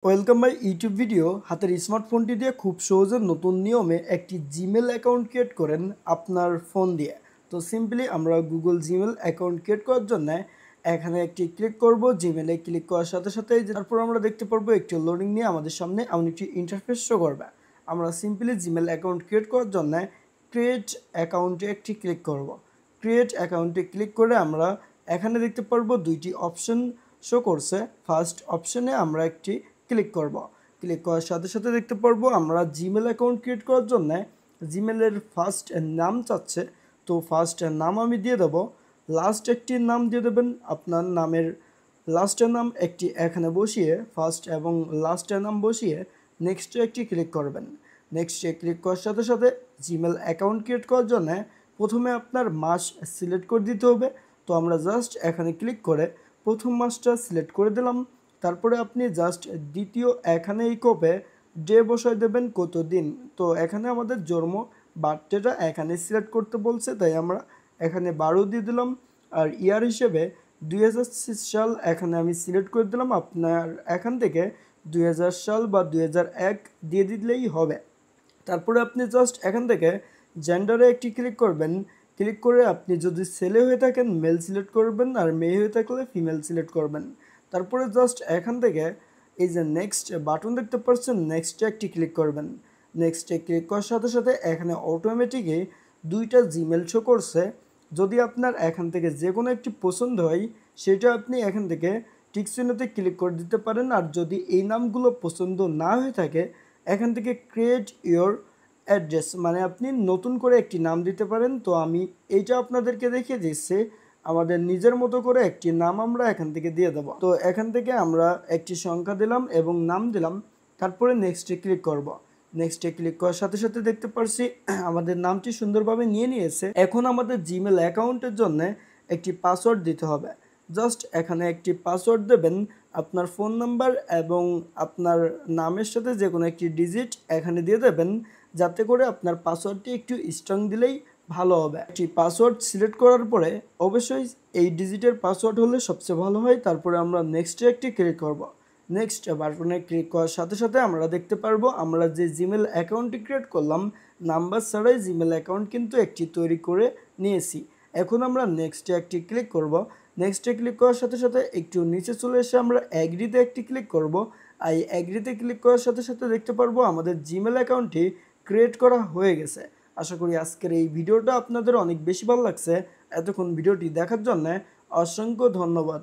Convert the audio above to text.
Welcome my YouTube video. হাতের স্মার্টফোনটি দিয়ে খুব সহজে নতুন নিয়মে একটি জিমেল অ্যাকাউন্ট ক্রিয়েট করেন আপনার ফোন দিয়ে। তো সিম্পলি আমরা গুগল জিমেল অ্যাকাউন্ট ক্রিয়েট করার জন্য এখানে একটি ক্লিক করব। জিমেলে ক্লিক করার সাথে সাথে তারপর আমরা দেখতে পারবো একটি লোডিং নিয়ে আমাদের সামনে এমন একটি ইন্টারফেস শো করবে। আমরা সিম্পলি জিমেল অ্যাকাউন্ট ক্রিয়েট করার জন্য ক্রিয়েট অ্যাকাউন্টে একটি ক্লিক করব। ক্রিয়েট অ্যাকাউন্টে ক্লিক করে আমরা এখানে দেখতে পারবো দুইটি অপশন শো করছে। ফার্স্ট অপশনে আমরা একটি ক্লিক করব। ক্লিক করার সাথে সাথে দেখতে পারবো আমরা জিমেল অ্যাকাউন্ট ক্রিয়েট করার জন্য জিমেলের ফার্স্ট নাম চাচ্ছে। তো ফার্স্ট নাম আমি দিয়ে দেবো, লাস্ট একটি নাম দিয়ে দেবেন। আপনার নামের লাস্টের নাম একটি এখানে বসিয়ে ফার্স্ট এবং লাস্টের নাম বসিয়ে নেক্সটে একটি ক্লিক করবেন। নেক্সটে ক্লিক করার সাথে সাথে জিমেল অ্যাকাউন্ট ক্রিয়েট করার জন্য প্রথমে আপনার মাস সিলেক্ট করে দিতে হবে। তো আমরা জাস্ট এখানে ক্লিক করে প্রথম মাসটা সিলেক্ট করে দিলাম। তারপরে আপনি জাস্ট দ্বিতীয় এখানে এই কোপে ডে বসায় দেবেন কত দিন। তো এখানে আমাদের জন্ম বার্থডেটা এখানে সিলেক্ট করতে বলছে, তাই আমরা এখানে 12 দিয়ে দিলাম। আর ইয়ার হিসেবে 2006 সাল এখানে আমি সিলেক্ট করে দিলাম। আপনার এখান থেকে 2000 সাল বা 2001 দিয়ে দিলেই হবে। তারপরে আপনি জাস্ট এখান থেকে জেন্ডারে একটি ক্লিক করবেন। ক্লিক করে আপনি যদি ছেলে হয়ে থাকেন মেল সিলেক্ট করবেন, আর মেয়ে হয়ে থাকলে ফিমেল সিলেক্ট করবেন। তারপরে জাস্ট এখান থেকে এই যে নেক্সট বাটন দেখতে পাচ্ছেন, নেক্সটে একটি ক্লিক করবেন। নেক্সটে ক্লিক করার সাথে সাথে এখানে অটোমেটিকই দুইটা জিমেল শো করছে। যদি আপনার এখান থেকে যে কোনো একটি পছন্দ হয় সেটা আপনি এখান থেকে টিক চিহ্নতে ক্লিক করে দিতে পারেন। আর যদি এই নামগুলো পছন্দ না হয়ে থাকে এখান থেকে ক্রিয়েট ইওর অ্যাড্রেস মানে আপনি নতুন করে একটি নাম দিতে পারেন। তো আমি এইটা আপনাদেরকে দেখিয়ে দিচ্ছি। আমাদের নিজের মতো করে একটি নাম আমরা এখান থেকে দিয়ে দেবো। তো এখান থেকে আমরা একটি সংখ্যা দিলাম এবং নাম দিলাম। তারপরে নেক্সটে ক্লিক করব। নেক্সটে ক্লিক করার সাথে সাথে দেখতে পারছি আমাদের নামটি সুন্দরভাবে নিয়ে নিয়েছে। এখন আমাদের জিমেল অ্যাকাউন্টের জন্য একটি পাসওয়ার্ড দিতে হবে। জাস্ট এখানে একটি পাসওয়ার্ড দেবেন। আপনার ফোন নাম্বার এবং আপনার নামের সাথে যে কোনো একটি ডিজিট এখানে দিয়ে দেবেন, যাতে করে আপনার পাসওয়ার্ডটি একটু স্ট্রং দিলেই ভালো হবে। একটি পাসওয়ার্ড সিলেক্ট করার পরে অবশ্যই এই ডিজিটের পাসওয়ার্ড হলে সবচেয়ে ভালো হয়। তারপরে আমরা নেক্সটে একটি ক্লিক করব। নেক্সট বাটনে ক্লিক করার সাথে সাথে আমরা দেখতে পারবো আমরা যে জিমেল অ্যাকাউন্টটি ক্রিয়েট করলাম নাম্বার ছাড়াই জিমেল অ্যাকাউন্ট কিন্তু একটি তৈরি করে নিয়েছি। এখন আমরা নেক্সটে একটি ক্লিক করব। নেক্সটে ক্লিক করার সাথে সাথে একটু নিচে চলে এসে আমরা অ্যাগ্রিতে একটি ক্লিক করব। আর এই অ্যাগ্রিতে ক্লিক করার সাথে সাথে দেখতে পারবো আমাদের জিমেল অ্যাকাউন্টটি ক্রিয়েট করা হয়ে গেছে। আশা করি আজকের এই ভিডিওটা আপনাদের অনেক বেশি ভালো লাগছে। এতক্ষণ ভিডিওটি দেখার জন্য অসংখ্য ধন্যবাদ।